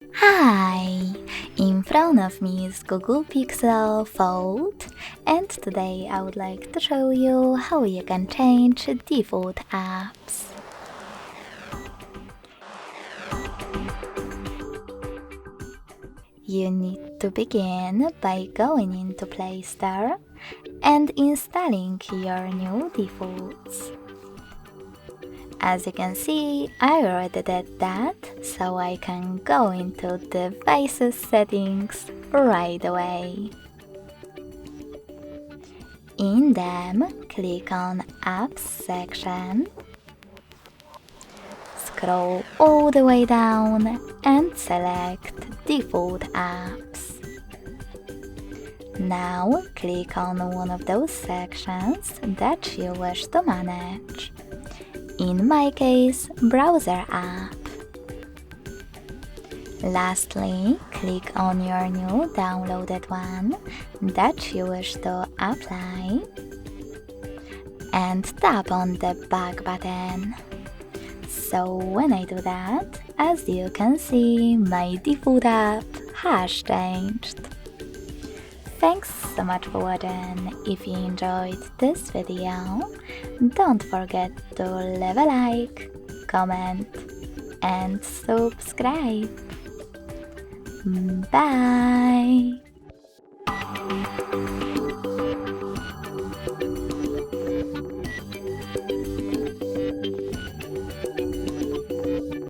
Hi! In front of me is Google Pixel Fold, and today I would like to show you how you can change default apps. You need to begin by going into Play Store and installing your new defaults. As you can see, I already did that, so I can go into Devices settings right away. In them, click on Apps section, scroll all the way down and select Default Apps. Now click on one of those sections that you wish to manage. In my case, Browser app. Lastly, click on your new downloaded one that you wish to apply and tap on the back button. So when I do that, as you can see, my default app has changed. Thanks so much for watching. If you enjoyed this video, don't forget to leave a like, comment and subscribe. Bye!